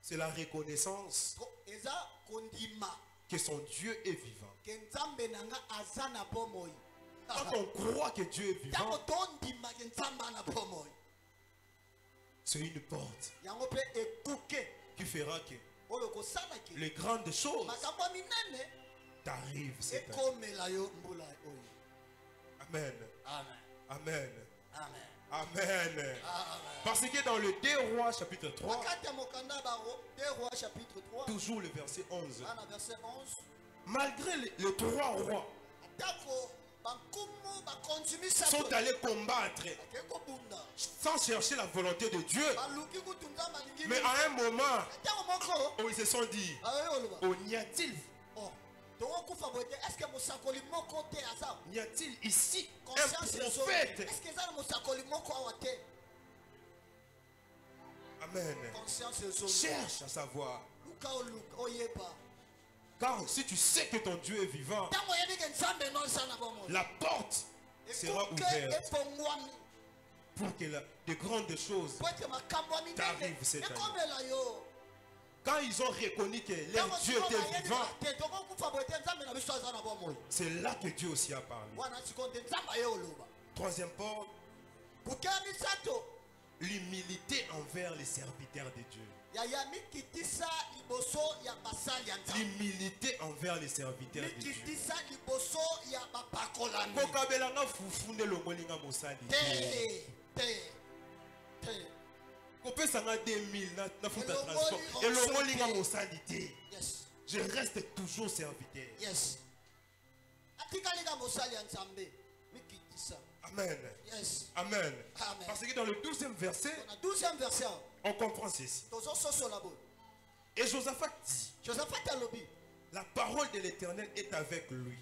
c'est la reconnaissance que son Dieu est vivant. Quand on croit que Dieu est vivant, c'est une porte qui fera que les grandes choses t'arrivent cette année. Amen. Amen. Amen. Parce que dans le 2 Rois chapitre 3, toujours le verset 11, malgré les 3 rois sont allés combattre sans chercher la volonté de Dieu, mais à un moment où ils se sont dit, oh, n'y a-t-il ici un prophète? Amen. Cherche à savoir. Car si tu sais que ton Dieu est vivant, la porte sera ouverte pour que de grandes choses t'arrivent cette année. Quand ils ont reconnu que leur Dieu était vivant, c'est là que Dieu aussi a parlé. Troisième porte, l'humilité envers les serviteurs de Dieu. L'humilité envers les serviteurs de Dieu. Je reste toujours serviteur. Yes. Amen. Yes. Amen. Amen. Parce que dans le 12e verset, on comprend ceci. Et Josaphat dit, alobi, la parole de l'Éternel est avec lui.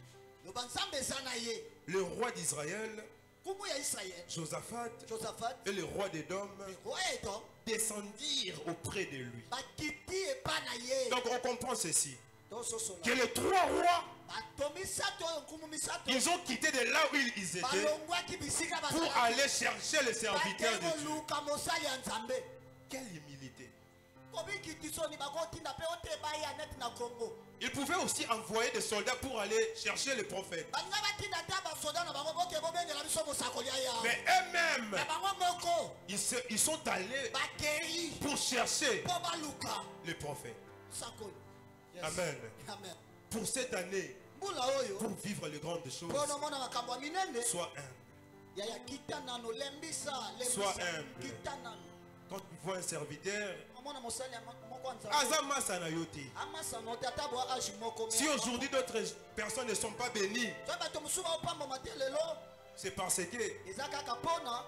loba nzambe eza na ye. Le roi d'Israël, Kumu ya Israël, Josaphat Josaphat, et le roi d'Édom roi Edom, descendirent auprès de lui. bakiti epa na ye. Donc on comprend ceci. Tososola. Que les trois rois, Bato misato oyo nkumu misato. ils ont quitté de là où ils étaient Balongwaki bisika pour bazalaki. aller chercher les serviteurs de Dieu. Bakoluka mosali ya nzambe. Quelle humilité. Kobikiti soni bakotinda pe oteba ya net na Congo. Ils pouvaient aussi envoyer des soldats pour aller chercher les prophètes. Balinga batinda ta basoda na bango boke bobengela biso mosakoli ya yawe. Mais eux-mêmes, Na bango moko ils sont allés bakei pour chercher po baluka les prophètes. sakoli. Yes. Amen. Amen. Pour cette année, Mbula oyo pour vivre les grandes choses, pono mona makambo ya minene sois humble. ya kitana no lembisa Sois humble. kitana. Quand tu vois un serviteur, Mona mosali ya moko ya nzambe. Azama Sanayote. Amasa no tata bo agi moko. Si aujourd'hui d'autres personnes ne sont pas bénies, Toi bato musuba opamba matelelo c'est parce que eza kaka pona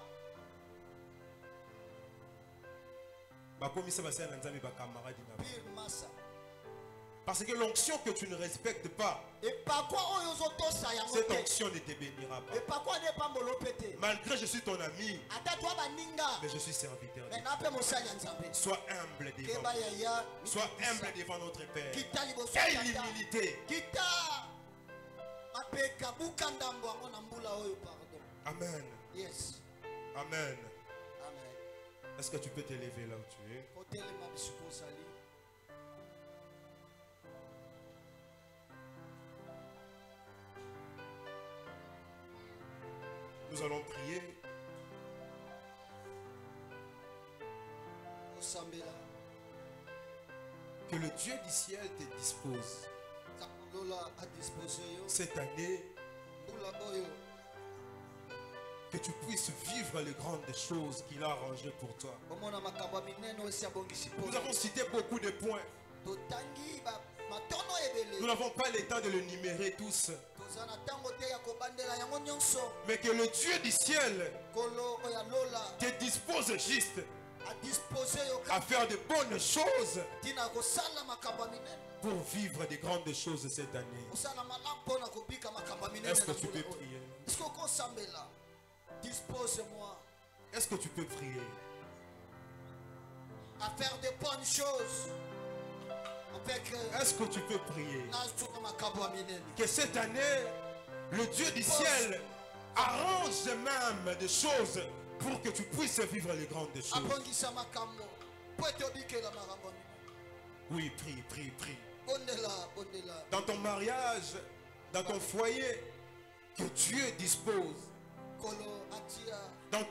bakomisa basala na nzambe bakamaradi na pire masa. parce que l'onction que tu ne respectes pas, Et pas quoi oyo zotosa yango cette te. onction ne te bénira Et pas. pas quoi ne pambolo pété. Malgré je suis ton ami, Ata toi baninga. mais je suis serviteur. de Mais Dieu. na pe mosali ya nzambe. Sois humble devant Keba nous. ya ya. Sois humble devant notre Père. Kita liboso Quelle tata. humilité. Kita. Apeka buka ndambo yango na mbula oyo pardon. Amen. Yes. Amen. Amen. Est-ce que tu peux t'élever là où tu es? Kotelema bisuko sali. Nous allons prier. Osambela. Que le Dieu du ciel te dispose Lola a disposé yo. cette année, Mbula oyo. que tu puisses vivre les grandes choses qu'il a arrangées pour toi. Omona makambo minene osi abongisi po. Nous avons cité beaucoup de points. Totangi ba matono ebele. Nous n'avons pas le temps de les numérer tous. Tozana tango te ya kobandela yango nyonso. Mais que le Dieu du ciel Kolo oya lola te dispose juste a disposé yo à faire de bonnes choses tina kosala makambo minene. pour vivre de grandes choses cette année. Kosala malapo na kobika makambo minene. Est-ce que tu peux prier? Est-ce que kosambela? Dispose-moi Est-ce que tu peux prier? à faire de bonnes choses. Avec Est-ce que tu peux prier? na makambo minene. Que cette année, le Dieu du ciel arrange même des choses pour que tu puisses vivre les grandes choses. Abongisa makambo. Po etobikela makambo minene. Oui, prie, prie, prie. Bondela, bondela. Dans ton mariage, dans ton foyer, que Dieu dispose. Kolo atia. Dans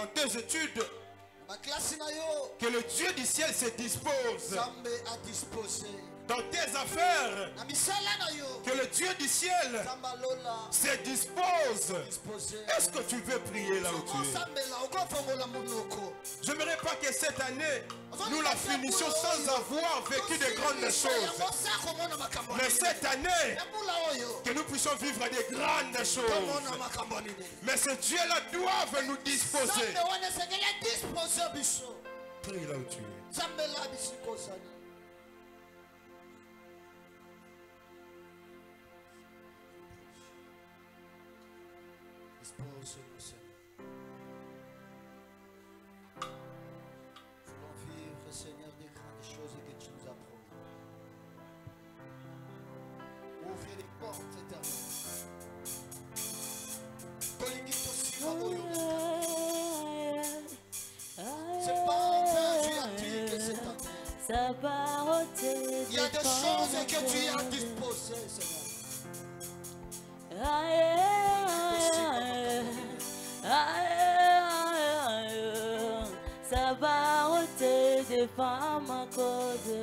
tes études, Ma classe na yo. que le Dieu du ciel se dispose. Zambe a disposé. Dans tes affaires, Na misala na yo. que le Dieu du ciel Zamba lola se dispose. disposé. Est-ce que tu veux prier là où tu es? Okosambela okofongola munoko. Je n'aimerais pas que cette année, nous la finissions sans avoir vécu de grandes choses. Mais cette année, que nous puissions vivre des grandes choses. Mais ce Dieu-là doit nous disposer. Prie là où tu es. Dispose-nous, Seigneur. Voulons vivre, Seigneur, des grandes choses que tu nous as promis. Ouvre les portes éternelles. C'est pas en vain tu as dit que cette année. Il y a des choses que tu as disposées, Seigneur. Ça va ôter des femmes à cause.